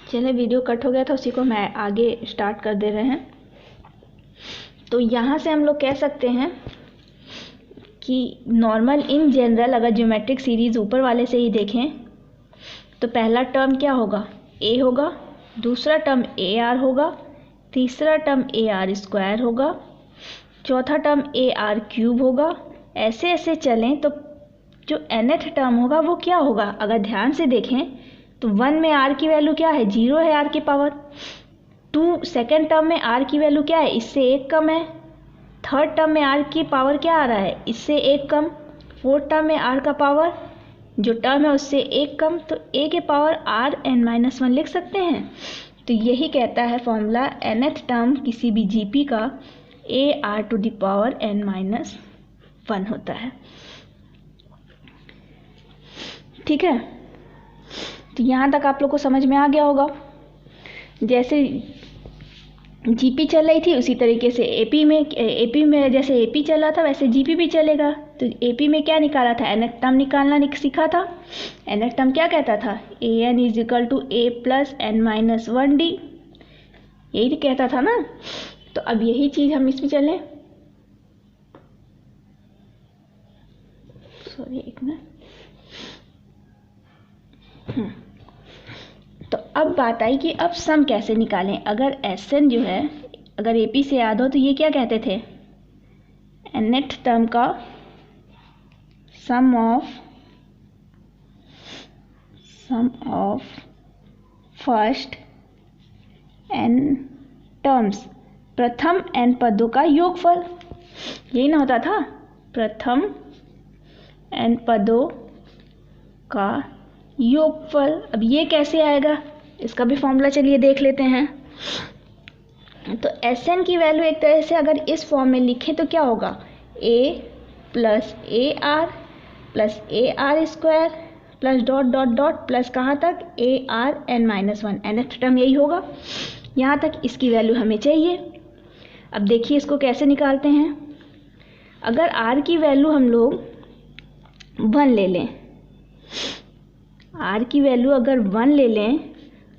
चलिए, video cut हो गया था, उसी को मैं आगे स्टार्ट कर दे रहे हैं। तो यहाँ से हम लोग कह सकते हैं कि नॉर्मल इन जनरल अगर ज्योमेट्रिक सीरीज ऊपर वाले से ही देखें तो पहला टर्म क्या होगा, ए होगा, दूसरा टर्म ए आर होगा, तीसरा टर्म ए आर स्क्वायर होगा, चौथा टर्म ए आर क्यूब होगा। ऐसे ऐसे चलें तो जो nth टर्म होगा वो क्या होगा, अगर ध्यान से देखें तो 1 में r की वैल्यू क्या है, 0 है r की पावर। 2 सेकेंड टर्म में r की वैल्यू क्या है, इससे 1 कम है। थर्ड टर्म में r की पावर क्या आ रहा है, इससे 1 कम। फोर्थ टर्म में r का पावर जो टर्म है उससे 1 कम, तो a के पावर rn-1 लिख सकते हैं। तो यही कहता है फॉर्मूला nth टर्म किसी भी जीपी का ar⁻n-1 होता है। ठीक है, तो यहाँ तक आप लोग को समझ में आ गया होगा। जैसे जीपी चल रही थी उसी तरीके से एपी में जैसे एपी चल रहा था वैसे जीपी भी चलेगा। तो एपी में क्या निकाला था, nth टर्म निकालना सीखा था। nth टर्म क्या कहता था, an = a + n-1d, यही कहता था ना। तो अब यही चीज़ हम इसमें चलें, सॉरी एक मिनट। तो अब बात आई कि अब सम कैसे निकालें। अगर Sn जो है, अगर AP से याद हो तो ये क्या कहते थे, nth टर्म का सम ऑफ फर्स्ट n टर्म्स, प्रथम n पदों का योगफल, यही ना होता था, प्रथम n पदों का योगफल। अब ये कैसे आएगा, इसका भी फॉर्मूला चलिए देख लेते हैं। तो Sn की वैल्यू एक तरह से अगर इस फॉर्म में लिखें तो क्या होगा, a + ar + ar² plus dot dot dot plus कहाँ तक, arn-1, nth टर्म यही होगा। यहाँ तक इसकी वैल्यू हमें चाहिए। अब देखिए इसको कैसे निकालते हैं। अगर r की वैल्यू हम लोग 1 ले लें, r की वैल्यू अगर 1 ले लें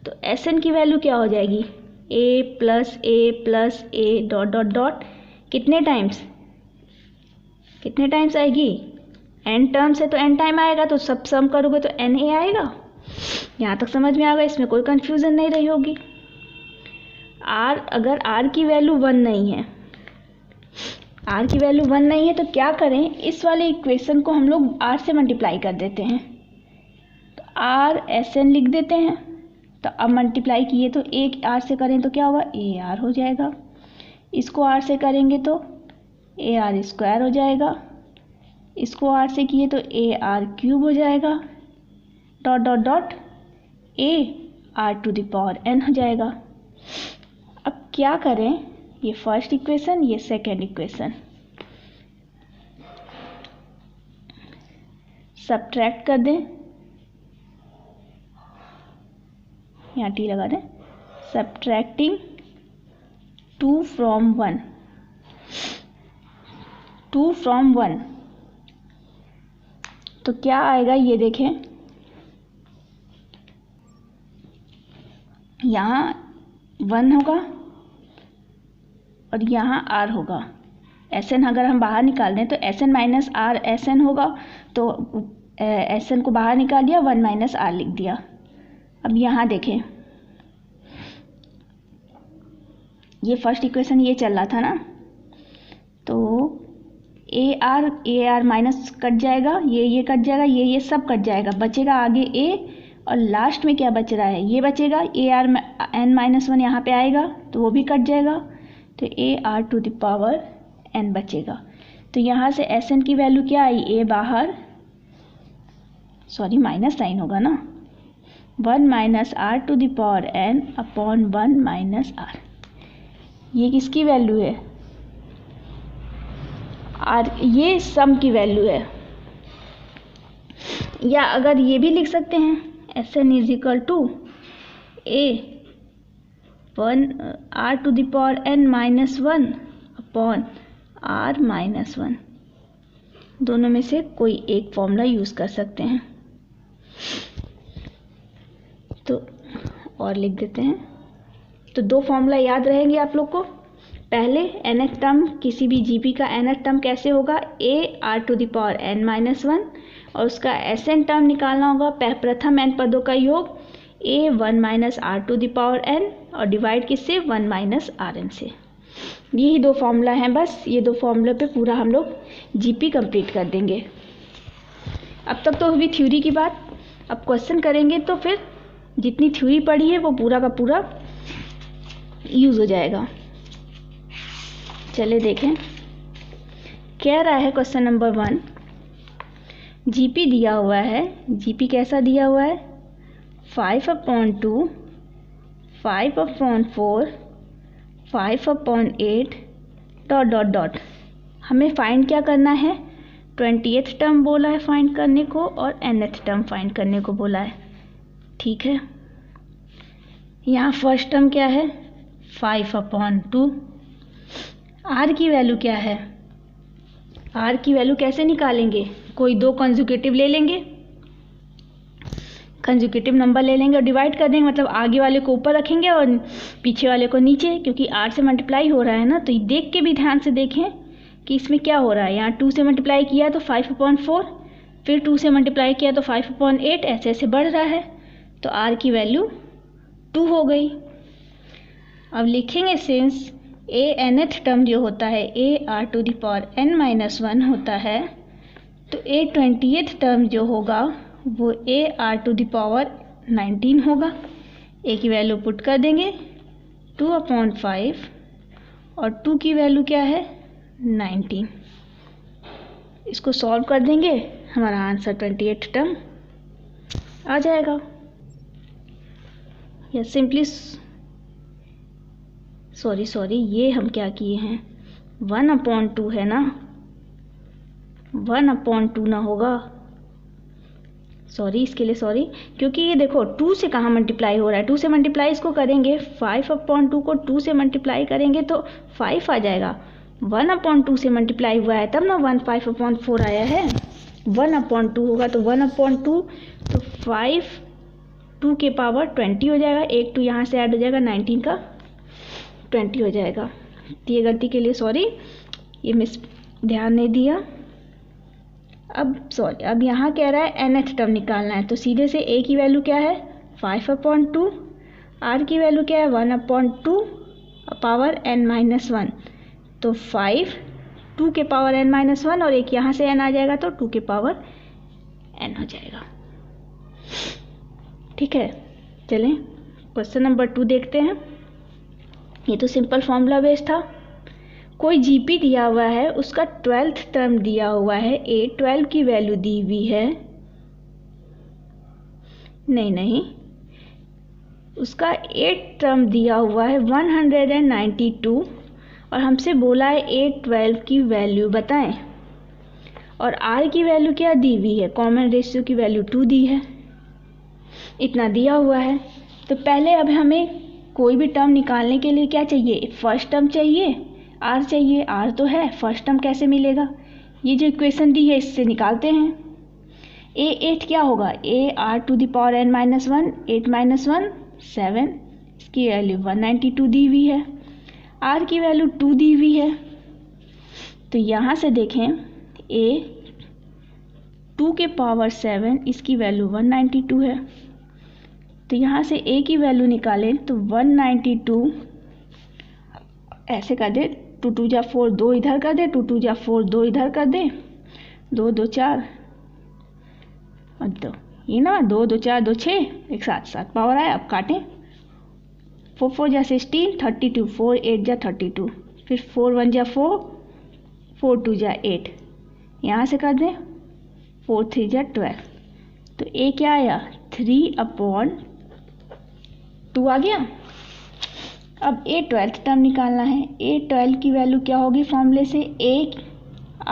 तो Sn की वैल्यू क्या हो जाएगी, a + a dot dot dot, कितने टाइम्स आएगी, n टर्म्स है तो n टाइम आएगा, तो सब सम करोगे तो na आएगा। यहाँ तक समझ में आ गया, इसमें कोई कंफ्यूजन नहीं रही होगी। अगर r की वैल्यू 1 नहीं है, r की वैल्यू 1 नहीं है तो क्या करें, इस वाले इक्वेशन को हम लोग r से मल्टीप्लाई कर देते हैं, तो r Sn लिख देते हैं। तो अब मल्टीप्लाई किए तो एक r से करें तो क्या होगा, ar हो जाएगा। इसको r से करेंगे तो ar² हो जाएगा। इसको r से किए तो ar³ हो जाएगा, डॉट डॉट डॉट ar⁻n हो जाएगा। अब क्या करें, ये फर्स्ट इक्वेशन, ये सेकेंड इक्वेशन सब्ट्रैक्ट कर दें, यहाँ t लगा दें, सब्ट्रैक्टिंग 2 from 1, तो क्या आएगा ये देखें, यहाँ 1 होगा और यहाँ r होगा। Sn अगर हम बाहर निकाल दें तो Sn - r Sn होगा, तो Sn को बाहर निकाल दिया, 1 - r लिख दिया। अब यहाँ देखें, ये फर्स्ट इक्वेशन ये चल रहा था ना, तो ar माइनस कट जाएगा, ये कट जाएगा, ये सब कट जाएगा, बचेगा आगे a, और लास्ट में क्या बच रहा है, ये बचेगा, arn-1 यहाँ पे आएगा तो वो भी कट जाएगा, तो ar⁻n बचेगा। तो यहाँ से Sn की वैल्यू क्या आई, a बाहर, सॉरी माइनस साइन होगा ना, 1 - r⁻n/1 - r, ये किसकी वैल्यू है, ये सम की वैल्यू है। या अगर ये भी लिख सकते हैं, Sn = a r⁻n-1/r-1, दोनों में से कोई एक फॉर्मूला यूज़ कर सकते हैं। तो और लिख देते हैं। तो दो फॉर्मूला याद रहेंगे आप लोग को। पहले nth टर्म, किसी भी जीपी का nth टर्म कैसे होगा, a r to the power n minus 1, और उसका Sn टर्म निकालना होगा प्रथम n पदों का योग a 1 minus R to the power n, और डिवाइड किससे, 1 माइनस आर एन से। यही दो फॉर्मूला हैं बस। ये दो फॉर्मूले पे पूरा हम लोग जीपी कंप्लीट कर देंगे। अब तक तो हुई थ्योरी की बात, अब क्वेश्चन करेंगे तो फिर जितनी थ्योरी पढ़ी है वो पूरा का पूरा यूज़ हो जाएगा। चलिए देखें, कह रहा है क्वेश्चन नंबर 1, जीपी दिया हुआ है। जीपी कैसा दिया हुआ है, 5/2, 5/4, 5/8 डॉट डॉट डॉट। हमें फाइंड क्या करना है, 20th टर्म बोला है फाइंड करने को, और nth टर्म फाइंड करने को बोला है। ठीक है, यहाँ फर्स्ट टर्म क्या है, 5/2। आर की वैल्यू क्या है, आर की वैल्यू कैसे निकालेंगे, कोई दो कंजुगेटिव ले लेंगे, कंजुगेटिव नंबर ले लेंगे और डिवाइड कर देंगे, मतलब आगे वाले को ऊपर रखेंगे और पीछे वाले को नीचे, क्योंकि आर से मल्टीप्लाई हो रहा है ना। तो देख के भी ध्यान से देखें कि इसमें क्या हो रहा है। यहाँ 2 से मल्टीप्लाई किया तो 5/4, फिर 2 से मल्टीप्लाई किया तो 5/8, ऐसे ऐसे बढ़ रहा है। तो आर की वैल्यू 2 हो गई। अब लिखेंगे सिंस ए nth टर्म जो होता है a r to the power n minus 1 होता है, तो a 20th टर्म जो होगा वो a r to the power 19 होगा। a की वैल्यू पुट कर देंगे 2/5, और 2 की वैल्यू क्या है, 19। इसको सॉल्व कर देंगे, हमारा आंसर 28th टर्म आ जाएगा। या सिंपली सॉरी ये हम क्या किए हैं, 1/2 है ना, 1/2 ना होगा, सॉरी इसके लिए सॉरी, क्योंकि ये देखो 2 से कहाँ मल्टीप्लाई हो रहा है, 2 से मल्टीप्लाई इसको करेंगे, 5/2 को 2 से मल्टीप्लाई करेंगे तो 5 आ जाएगा। 1/2 से मल्टीप्लाई हुआ है तब ना 5/4 आया है। 1/2 होगा तो 1/2 तो 5 2 के पावर 20 हो जाएगा, एक 2 यहाँ से ऐड हो जाएगा, 19 का 20 हो जाएगा। तो ये गलती के लिए सॉरी, ये मिस ध्यान नहीं दिया। अब यहाँ कह रहा है nth टर्म निकालना है, तो सीधे से a की वैल्यू क्या है, 5/2, r की वैल्यू क्या है, 1/2 पावर n माइनस 1, तो 5 2 के पावर n माइनस 1, और एक यहाँ से n आ जाएगा तो 2 के पावर n हो जाएगा। ठीक है, चलें क्वेश्चन नंबर 2 देखते हैं। ये तो सिंपल फॉर्मूला बेस्ड था। कोई जीपी दिया हुआ है, उसका 12th टर्म दिया हुआ है, a 12 की वैल्यू दी हुई है, नहीं उसका 8th टर्म दिया हुआ है 192, और हमसे बोला है a 12 की वैल्यू बताएं, और r की वैल्यू क्या दी हुई है, कॉमन रेशियो की वैल्यू 2 दी है, इतना दिया हुआ है। तो पहले अब हमें कोई भी टर्म निकालने के लिए क्या चाहिए, फर्स्ट टर्म चाहिए, r चाहिए, r तो है, फर्स्ट टर्म कैसे मिलेगा, ये जो इक्वेशन दी है इससे निकालते हैं। a8 क्या होगा, a r to the power n minus 1, 8 minus 1 7, इसकी वैल्यू 192 दी हुई है, r की वैल्यू 2 दी हुई है। तो यहाँ से देखें a 2 के पावर 7, इसकी वैल्यू 192 है। तो यहाँ से a की वैल्यू निकालें तो 192 ऐसे कर दे, 2 2 जा 4, 2 इधर कर दे, 2 2 जा 4, 2 इधर कर दे, 2 2 4 और 2, ये ना 2 2 4 2 6, एक साथ साथ पावर आया। अब काटें, 4 4 जा 16, 32, 4 8 जा 32, फिर 4 1 जा 4, 4 2 जा 8, यहाँ से कर दें 4 3 जा 12, तो a क्या आया, 3/2 आ गया। अब a 12th टर्म निकालना है, a 12 की वैल्यू क्या होगी फॉर्मूले से, a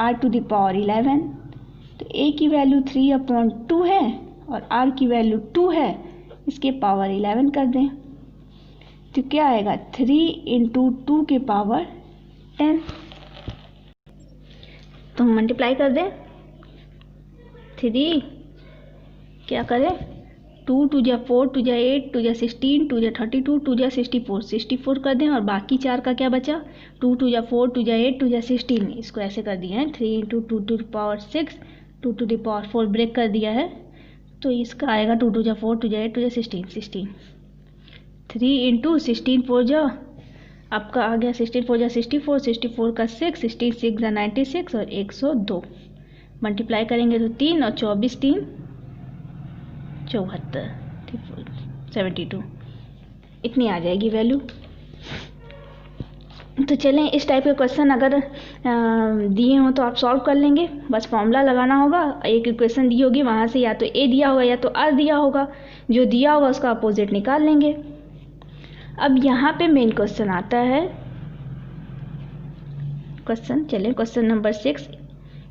r to the power 11, तो a की वैल्यू 3/2 है और r की वैल्यू 2 है, इसके पावर 11 कर दें, तो क्या आएगा 3 × 2 के पावर 10, तो मल्टीप्लाई कर दें, 3 क्या करें 2 2 जा 4 2 जा 8 2 जा 16 2 जा 32 2 जा 64 कर दें और बाकी 4 का क्या बचा 2 2 जा 4 2 जा 8 2 जा 16 इसको ऐसे कर दिया है 3 × 2 to the power 6 2 to the power 4 break कर दिया है तो इसका आएगा 2 2 जा 4 2 जा 8 2 जा 16 3 × 16 4 जा आपका आ गया 16 4 जा 64 64 का 6 16 6 जा 96 और 102 मल्टीप्लाई करेंगे तो 3 और 24 3 74 72 इतनी आ जाएगी वैल्यू। तो चलें इस टाइप के क्वेश्चन अगर दिए हों तो आप सॉल्व कर लेंगे, बस फॉर्मूला लगाना होगा। एक इक्वेशन दी होगी वहाँ से या तो ए दिया होगा या तो आर दिया होगा, जो दिया होगा उसका अपोजिट निकाल लेंगे। अब यहाँ पे मेन क्वेश्चन आता है क्वेश्चन नंबर 6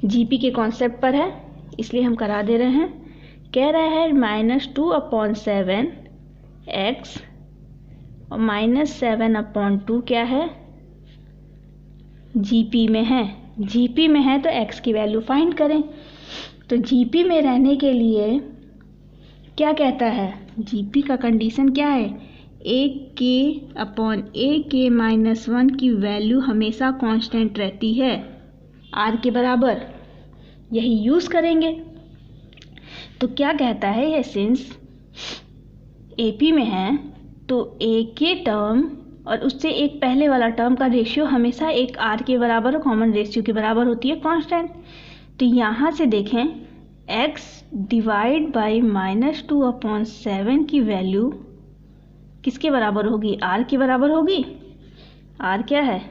जीपी के कॉन्सेप्ट पर है इसलिए हम करा दे रहे हैं। कह रहा है -2/7 x और -7/2 क्या है जीपी में है। जीपी में है तो x की वैल्यू फाइंड करें। तो जीपी में रहने के लिए क्या कहता है, जीपी का कंडीशन क्या है, ak/ak-1 की वैल्यू हमेशा कांस्टेंट रहती है r के बराबर, यही यूज़ करेंगे। तो क्या कहता है ये, सिंस एपी में है तो ए के टर्म और उससे एक पहले वाला टर्म का रेशियो हमेशा एक आर के बराबर और कॉमन रेशियो के बराबर होती है कांस्टेंट। तो यहाँ से देखें x डिवाइड बाई -2/7 की वैल्यू किसके बराबर होगी, r के बराबर होगी। r क्या है,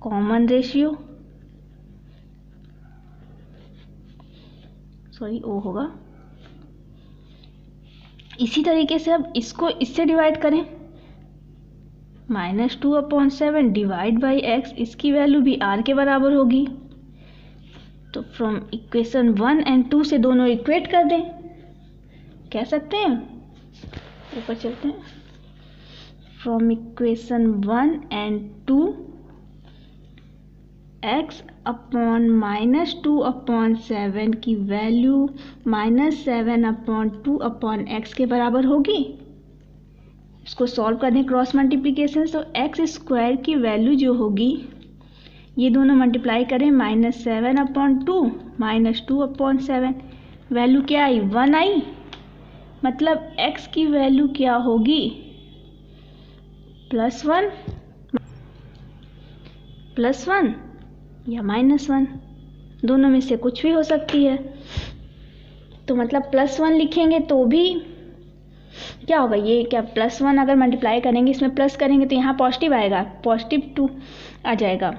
कॉमन रेशियो, ओ होगा। इसी तरीके से अब इसको इससे डिवाइड करें, -2/7 डिवाइड बाई x, इसकी वैल्यू भी r के बराबर होगी। तो फ्रॉम इक्वेशन 1 और 2 से दोनों इक्वेट कर दें, कह सकते हैं, ऊपर चलते हैं। फ्रॉम इक्वेशन 1 और 2 x अपॉन -2/7 की वैल्यू -7/2/x के बराबर होगी। इसको सॉल्व कर दें क्रॉस मल्टीप्लिकेशन, तो x² की वैल्यू जो होगी ये दोनों मल्टीप्लाई करें -7/2 -2/7, वैल्यू क्या आई, 1 आई। मतलब x की वैल्यू क्या होगी, +1 या -1, दोनों में से कुछ भी हो सकती है। तो मतलब +1 लिखेंगे तो भी क्या होगा, ये क्या +1 अगर मल्टीप्लाई करेंगे इसमें प्लस करेंगे तो यहाँ पॉजिटिव आएगा, +2 आ जाएगा।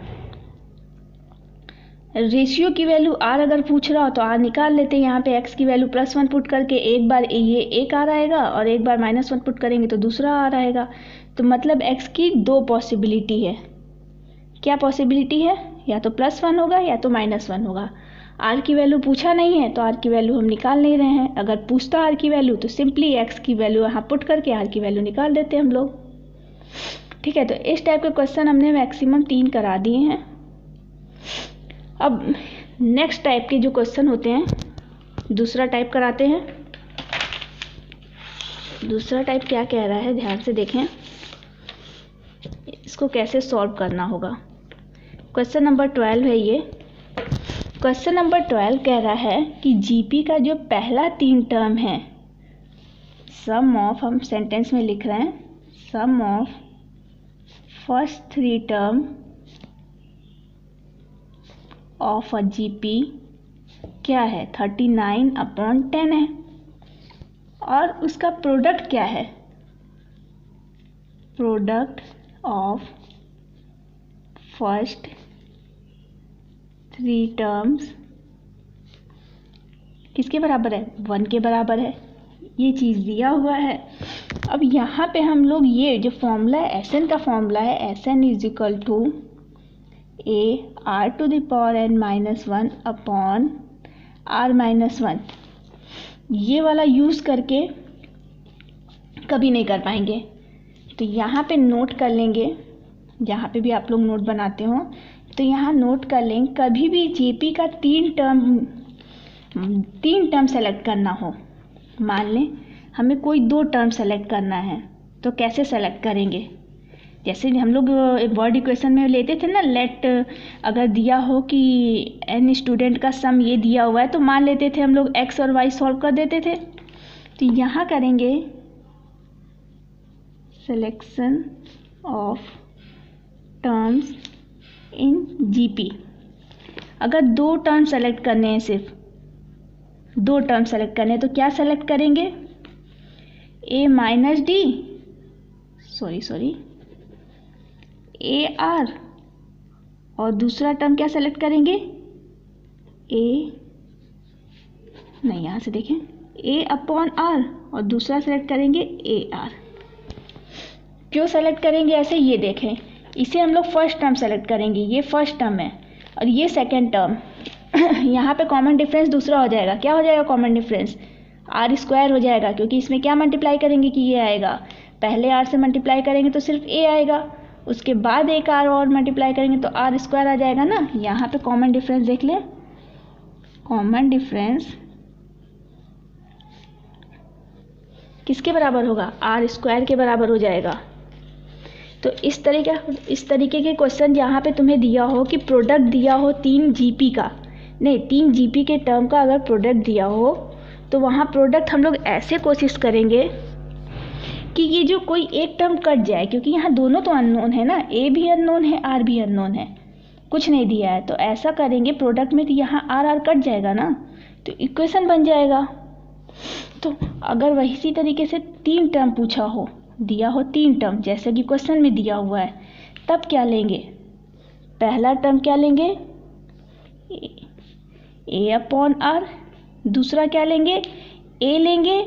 रेशियो की वैल्यू r अगर पूछ रहा हो तो r निकाल लेते हैं। यहाँ पे x की वैल्यू +1 पुट करके एक बार ये एक r आएगा और एक बार -1 पुट करेंगे तो दूसरा r आएगा। तो मतलब x की 2 पॉसिबिलिटी है। क्या पॉसिबिलिटी है, या तो +1 होगा या तो -1 होगा। r की वैल्यू पूछा नहीं है तो r की वैल्यू हम निकाल नहीं रहे हैं। अगर पूछता r की वैल्यू तो सिंपली x की वैल्यू यहाँ पुट करके r की वैल्यू निकाल देते हैं हम लोग। ठीक है, तो इस टाइप के क्वेश्चन हमने मैक्सिमम 3 करा दिए हैं। अब नेक्स्ट टाइप के जो क्वेश्चन होते हैं, दूसरा टाइप कराते हैं। दूसरा टाइप क्या कह रहा है, ध्यान से देखें, इसको कैसे सॉल्व करना होगा। क्वेश्चन नंबर 12 है ये। क्वेश्चन नंबर 12 कह रहा है कि जीपी का जो पहला 3 टर्म है, सम ऑफ, हम सेंटेंस में लिख रहे हैं, sum of first 3 term of a GP क्या है, 39/10 है। और उसका प्रोडक्ट क्या है, प्रोडक्ट ऑफ फर्स्ट 3 टर्म्स किसके बराबर है, 1 के बराबर है। ये चीज़ दिया हुआ है। अब यहाँ पे हम लोग ये जो फॉर्मूला है, एसएन का फॉर्मूला है, SN is equal to ar⁻n-1 upon r-1, ये वाला यूज़ करके कभी नहीं कर पाएंगे। तो यहाँ पे नोट कर लेंगे, जहाँ पे भी आप लोग नोट बनाते हो तो यहाँ नोट कर लेंगे, कभी भी जीपी का 3 टर्म सेलेक्ट करना हो, मान लें हमें कोई दो टर्म सेलेक्ट करना है, तो कैसे सेलेक्ट करेंगे? जैसे हम लोग वर्ड इक्वेशन में लेते थे ना, लेट अगर दिया हो कि n स्टूडेंट का सम ये दिया हुआ है तो मान लेते थे हम लोग x और y सॉल्व कर देते थे। तो यहाँ करेंगे selection of terms in GP. अगर दो टर्म सेलेक्ट करने हैं, सिर्फ दो टर्म सेलेक्ट करने हैं, तो क्या सेलेक्ट करेंगे? a minus D, sorry A R, और दूसरा टर्म क्या सेलेक्ट करेंगे? यहाँ से देखें, a अपॉन आर, और दूसरा सेलेक्ट करेंगे ए आर। क्यों सेलेक्ट करेंगे ऐसे, ये देखें। इसे हम लोग फर्स्ट टर्म सेलेक्ट करेंगे, ये फर्स्ट टर्म है और ये सेकेंड टर्म। यहाँ पे कॉमन डिफरेंस दूसरा हो जाएगा। क्या हो जाएगा कॉमन डिफरेंस? आर स्क्वायर हो जाएगा, क्योंकि इसमें क्या मल्टीप्लाई करेंगे कि ये आएगा। पहले आर से मल्टीप्लाई करेंगे तो सिर्फ ए आएगा, उसके बाद एक आर और मल्टीप्लाई करेंगे तो आर स्क्वायर आ जाएगा ना। यहाँ पे कॉमन डिफरेंस देख लें, कॉमन डिफरेंस किसके बराबर होगा? आर स्क्वायर के बराबर हो जाएगा। तो इस तरीके के क्वेश्चन जहाँ पे तुम्हें दिया हो कि प्रोडक्ट दिया हो 3 जीपी का, नहीं 3 जीपी के टर्म का अगर प्रोडक्ट दिया हो, तो वहाँ प्रोडक्ट हम लोग ऐसे कोशिश करेंगे कि ये जो कोई एक टर्म कट जाए, क्योंकि यहाँ दोनों तो अननोन है ना, ए भी अननोन है, आर भी अननोन है, कुछ नहीं दिया है। तो ऐसा करेंगे प्रोडक्ट में, तो यहाँ आर आर कट जाएगा ना, तो इक्वेशन बन जाएगा। तो अगर वही इसी तरीके से 3 टर्म पूछा हो, दिया हो 3 टर्म जैसे कि क्वेश्चन में दिया हुआ है, तब क्या लेंगे? पहला टर्म क्या लेंगे? ए अपॉन आर, दूसरा क्या लेंगे? ए लेंगे,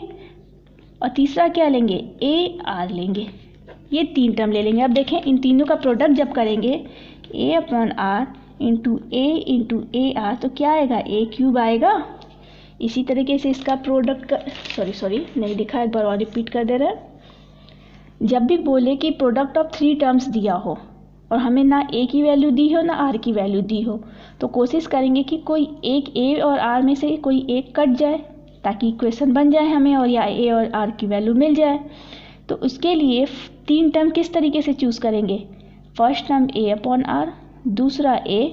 और तीसरा क्या लेंगे? ए आर लेंगे। ये 3 टर्म ले लेंगे। अब देखें इन तीनों का प्रोडक्ट जब करेंगे, a upon r into A r, तो क्या आएगा? ए क्यूब आएगा। इसी तरीके से इसका प्रोडक्ट का सॉरी नहीं लिखा, एक बार और रिपीट कर दे रहे हैं। जब भी बोले कि प्रोडक्ट ऑफ 3 टर्म्स दिया हो और हमें ना ए की वैल्यू दी हो ना आर की वैल्यू दी हो, तो कोशिश करेंगे कि कोई एक ए और आर में से कोई एक कट जाए, ताकि इक्वेशन बन जाए हमें, और या ए और आर की वैल्यू मिल जाए। तो उसके लिए 3 टर्म किस तरीके से चूज़ करेंगे? First term A upon R, दूसरा ए,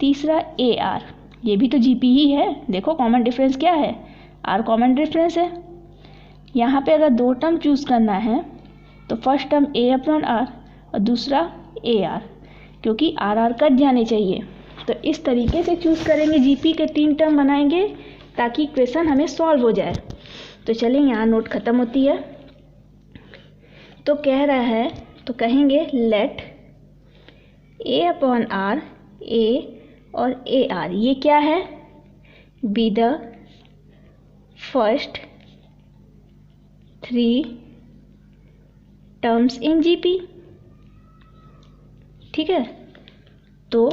तीसरा ए आर। ये भी तो जीपी ही है। देखो कॉमन डिफरेंस क्या है? आर कॉमन डिफरेंस है। यहाँ पे अगर 2 टर्म चूज़ करना है तो first term A upon R और दूसरा ए आर, क्योंकि आर आर कट जाने चाहिए। तो इस तरीके से चूज़ करेंगे, जीपी के 3 टर्म बनाएंगे ताकि इक्वेशन हमें सॉल्व हो जाए। तो चलिए यहाँ नोट ख़त्म होती है। तो कह रहा है, तो कहेंगे लेट ए अपॉन आर, ए और ए आर, ये क्या है? Be the first 3 terms in GP. ठीक है, तो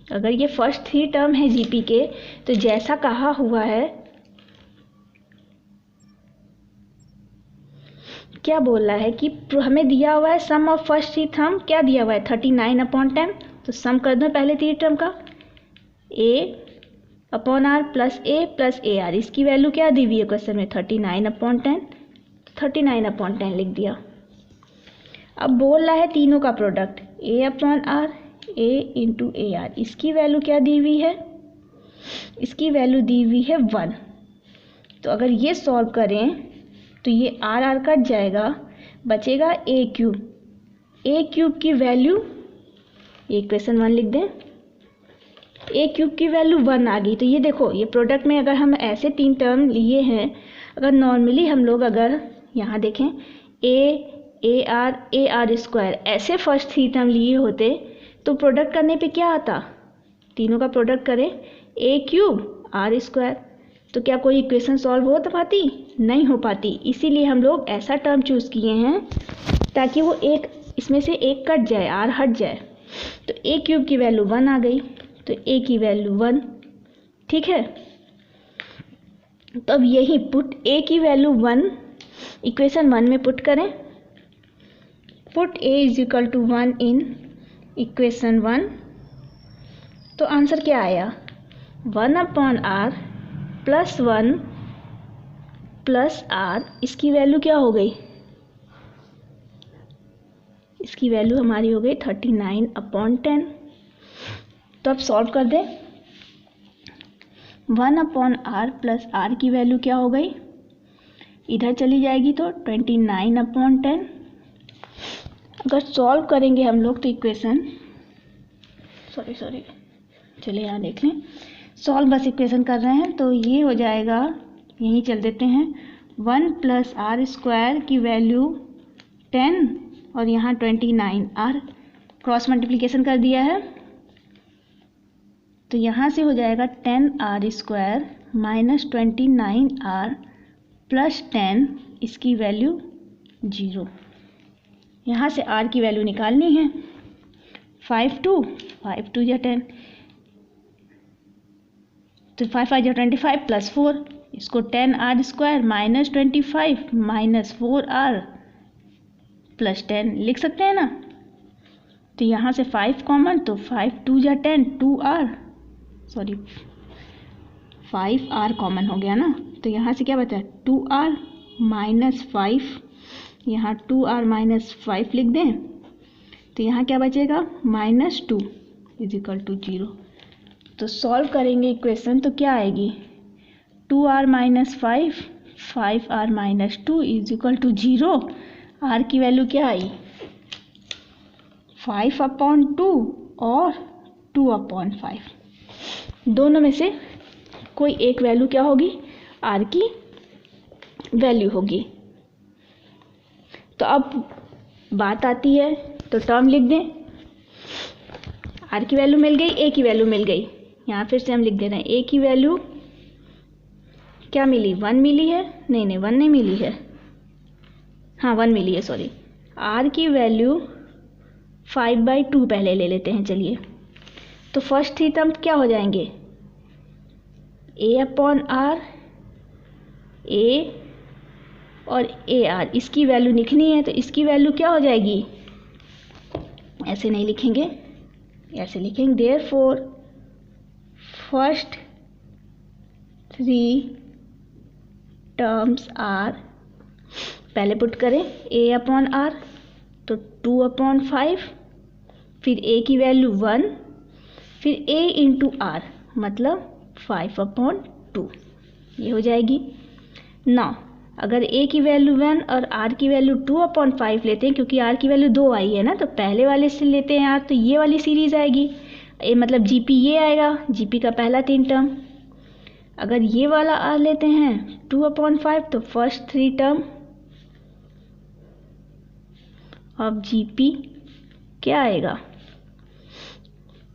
अगर ये फर्स्ट 3 टर्म है जीपी के, तो जैसा कहा हुआ है, क्या बोल रहा है कि हमें दिया हुआ है सम ऑफ फर्स्ट 3 टर्म, क्या दिया हुआ है? 39 अपॉन 10। तो सम कर दो पहले 3 टर्म का, a upon are plus a are. इसकी वैल्यू क्या दी हुई है क्वेश्चन में? 39 अपॉन 10, 39 अपॉन 10 लिख दिया। अब बोल रहा है तीनों का product, A upon R, A into A R. इसकी वैल्यू क्या दी हुई है? इसकी वैल्यू दी हुई है 1। तो अगर ये सॉल्व करें तो ये आर आर कट जाएगा, बचेगा ए क्यूब। ए क्यूब की वैल्यू, इक्वेशन 1 लिख दें, ए क्यूब की वैल्यू 1 आ गई। तो ये देखो, ये प्रोडक्ट में अगर हम ऐसे 3 टर्म लिए हैं, अगर नॉर्मली हम लोग अगर यहाँ देखें ए आर स्क्वायर ऐसे फर्स्ट 3 टर्म लिए होते, तो प्रोडक्ट करने पे क्या आता? तीनों का प्रोडक्ट करें, ए क्यूब आर स्क्वायर। तो क्या कोई इक्वेशन सॉल्व हो पाती? नहीं हो पाती। इसीलिए हम लोग ऐसा टर्म चूज़ किए हैं ताकि वो एक इसमें से एक कट जाए, आर हट जाए। तो ए क्यूब की वैल्यू 1 आ गई, तो ए की वैल्यू 1। ठीक है, तो अब यही पुट ए की वैल्यू 1 इक्वेशन 1 में पुट करें। Put A is equal to 1 in equation 1। तो आंसर क्या आया? 1 upon are plus 1 plus R, इसकी वैल्यू क्या हो गई, इसकी वैल्यू हमारी हो गई 39/10। तो अब सॉल्व कर दें। 1/r प्लस आर की वैल्यू क्या हो गई, इधर चली जाएगी तो 29/10। अगर सॉल्व करेंगे हम लोग तो इक्वेशन चलिए यहाँ देख लें, सॉल्व बस इक्वेशन कर रहे हैं तो ये हो जाएगा, यहीं चल देते हैं, 1 प्लस आर स्क्वायर की वैल्यू 10 और यहाँ 29, आर क्रॉस मल्टीप्लिकेशन कर दिया है तो यहाँ से हो जाएगा 10r square minus 29r plus 10, इसकी वैल्यू 0। यहाँ से r की वैल्यू निकालनी है, 5 2 या 10, तो 5 5 या 25 प्लस 4, इसको 10r square minus 25 minus 4r plus 10 लिख सकते हैं ना। तो यहाँ से 5 कॉमन, तो 5 2 या 10, 5r कॉमन हो गया ना। तो यहाँ से क्या बचा, 2r माइनस 5, यहाँ 2r माइनस 5 लिख दें तो यहाँ क्या बचेगा, -2 = 0। तो सॉल्व करेंगे इक्वेशन तो क्या आएगी, 2r minus 5, 5r minus 2 = 0। r की वैल्यू क्या आई, 5/2 और 2/5, दोनों में से कोई एक वैल्यू क्या होगी, r की वैल्यू होगी। तो अब बात आती है तो टर्म लिख दें, r की वैल्यू मिल गई, a की वैल्यू मिल गई, यहाँ फिर से हम लिख दे रहे हैं, a की वैल्यू क्या मिली, 1 मिली है, नहीं 1 नहीं मिली है, हाँ 1 मिली है, सॉरी। r की वैल्यू 5/2 पहले ले लेते हैं, चलिए। तो फर्स्ट 3 टर्म क्या हो जाएंगे, a/r, a और ar, इसकी वैल्यू लिखनी है तो इसकी वैल्यू क्या हो जाएगी, ऐसे नहीं लिखेंगे, ऐसे लिखेंगे, देयरफॉर फर्स्ट 3 टर्म्स आर, पहले पुट करें a/r तो 2/5, फिर a की वैल्यू 1, फिर a इंटू r मतलब 5/2, ये हो जाएगी। ना अगर a की वैल्यू 1 और r की वैल्यू 2/5 लेते हैं, क्योंकि r की वैल्यू 2 आई है ना, तो पहले वाले से लेते हैं r, तो ये वाली सीरीज आएगी, ये मतलब GP ये आएगा, GP का पहला 3 टर्म। अगर ये वाला r लेते हैं 2/5 तो फर्स्ट 3 टर्म अब GP क्या आएगा,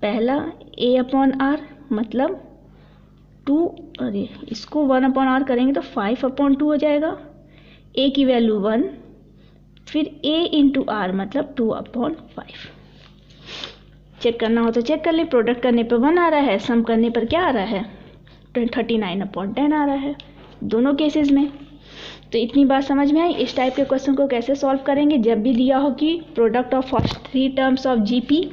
पहला a/r मतलब 2, अरे इसको 1/r करेंगे तो 5/2 हो जाएगा, a की वैल्यू 1, फिर a इंटू r मतलब 2/5। चेक करना हो तो चेक कर ले, प्रोडक्ट करने पर 1 आ रहा है, सम करने पर क्या आ रहा है, 39/10 आ रहा है दोनों केसेस में। तो इतनी बात समझ में आई। इस टाइप के क्वेश्चन को कैसे सॉल्व करेंगे, जब भी दिया हो कि product of first 3 terms of GP,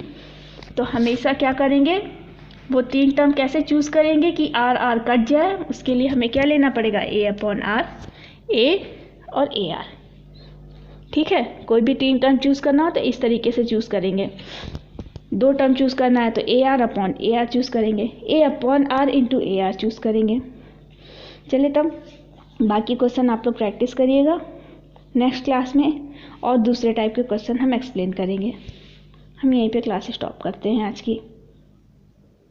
तो हमेशा क्या करेंगे, वो 3 टर्म कैसे चूज़ करेंगे कि r कट जाए, उसके लिए हमें क्या लेना पड़ेगा, a/r, a और ar। ठीक है, कोई भी 3 टर्म चूज़ करना हो तो इस तरीके से चूज़ करेंगे। 2 टर्म चूज़ करना है तो ar चूज़ करेंगे, a/r इंटू ar चूज़ करेंगे। चलिए तब बाकी क्वेश्चन आप लोग प्रैक्टिस करिएगा, नेक्स्ट क्लास में और दूसरे टाइप के क्वेश्चन हम एक्सप्लेन करेंगे। हम यहीं पे क्लास स्टॉप करते हैं आज की।